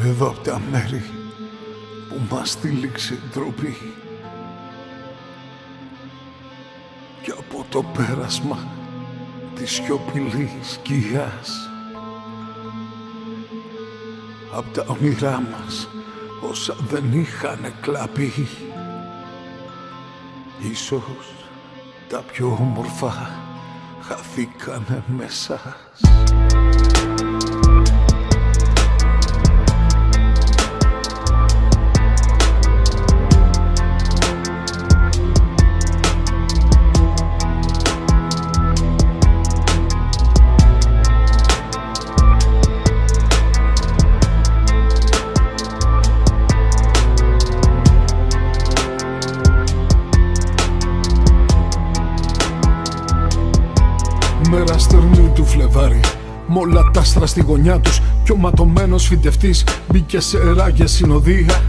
Εδώ απ' τα μέρη που μας τύλιξε η ντροπή και από το πέρασμα της σιωπηλής σκιάς, απ' τα όνειρά μας όσα δεν είχαν κλαπεί, ίσως τα πιο όμορφα χαθήκανε μέσα. Μέρα στερνή του Φλεβάρι, μ' όλα τα άστρα στη γωνιά τους, κι ο ματωμένος φοιτευτής μπήκε σε ράγια συνοδεία.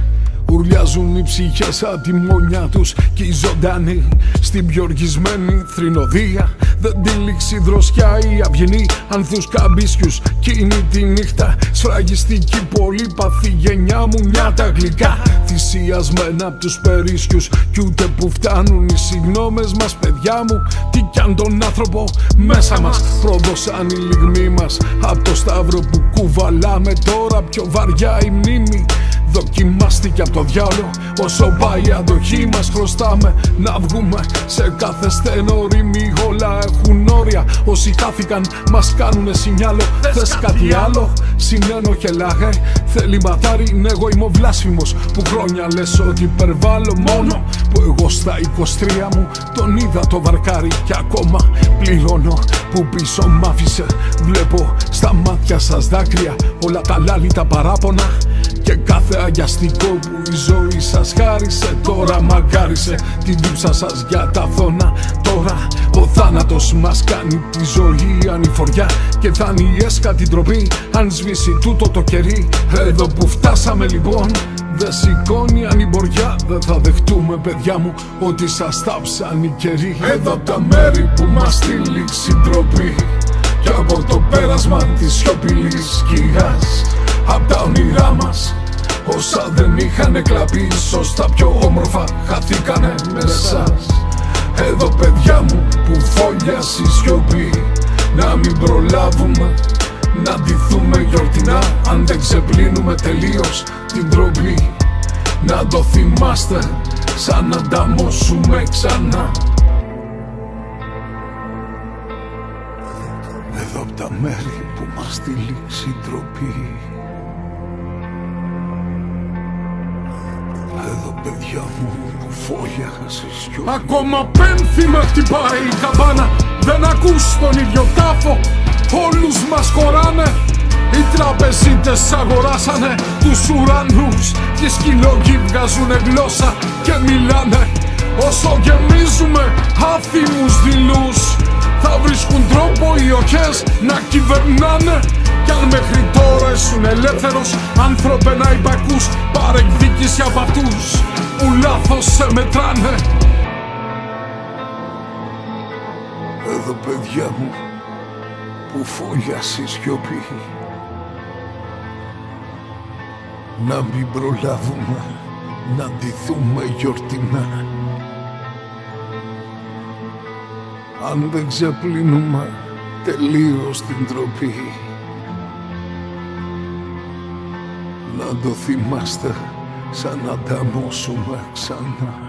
Ουρλιάζουν οι ψυχές απ' τη μονιά τους κι οι ζωντανοί στην πιο οργισμένη θρηνοδία. Δεν τύλιξει δροσιά η αυγενή ανθούς καμπίσιους εκείνη τη νύχτα. Σφραγιστική πολύπαθη γενιά μου νιάτα γλυκά, θυσιασμένα απ' τους περίσσιους κι ούτε που φτάνουν οι συγγνώμες μας, παιδιά μου. Τι κι αν τον άνθρωπο μέσα μας πρόδωσαν οι λιγμοί μας, απ' το σταύρο που κουβαλάμε τώρα πιο βαριά η μνήμη. Δοκιμάστηκε από το διάολο, όσο πάει η αντοχή μας χρωστάμε να βγούμε σε κάθε στενό ρήμη. Όλα έχουν όρια, όσοι χάθηκαν μας κάνουνε σινιάλο. Θες κάτι άλλο, συνένοχε λάγε, θέλει ματάρι, ναι εγώ είμαι ο βλάσφημος που χρόνια λες ότι υπερβάλλω. Μόνο που εγώ στα 23 μου τον είδα το βαρκάρι και ακόμα πληρώνω που πίσω μ' άφησε. Βλέπω στα μάτια σας δάκρυα, όλα τα λάλη τα παράπονα και κάθε αγιαστικό που η ζωή σας χάρισε. Τώρα μαγκάρισε τη δίψα σας για τα θώνα. Τώρα ο θάνατος μας κάνει τη ζωή ανηφοριά και θα είναι η έσκα την τροπή αν σβήσει τούτο το κερί. Εδώ που φτάσαμε λοιπόν δεν σηκώνει ανημποριά. Δεν θα δεχτούμε παιδιά μου ότι σας τάψαν οι καιροί. Εδώ απ' τα μέρη που μας τύλιξε η ντροπή και από το πέρασμα της σιωπηλής σκιάς, απ' τα όνειρά μας όσα δεν είχαν κλαπεί, ίσως τα πιο όμορφα χαθήκανε με εσάς. Εδώ παιδιά μου που φόλιασε η σιωπή, να μην προλάβουμε να ντυθούμε γιορτινά αν δεν ξεπλύνουμε τελείως την ντροπή. Να το θυμάστε σαν να ανταμώσουμε ξανά. Εδώ απ' τα μέρη που μας τυλίξει η ντροπή, εδώ παιδιά μου που φόλιασε σιωπή. Ακόμα πένθη με χτυπάει η καμπάνα, δεν ακούς τον ίδιο τάφο, όλους μας χωράνε. Οι τραπεζίτες αγοράσανε τους ουρανούς και οι σκυλόγοι βγάζουνε γλώσσα και μιλάνε. Όσο γεμίζουμε άθιμους δειλούς, θα βρίσκουν τρόπο οι οχές να κυβερνάνε. Κι αν μέχρι τώρα ήσουν ελεύθερος άνθρωπε να υπακούς, πάρε εκδίκηση από αυτούς που λάθος σε μετράνε. Εδώ παιδιά μου που φόλιασε η σιωπή, να μην προλάβουμε να ντυθούμε γιορτινά αν δεν ξεπλύνουμε τελείως την ντροπή. Να το θυμάστε σαν να ανταμώσουμε ξανά.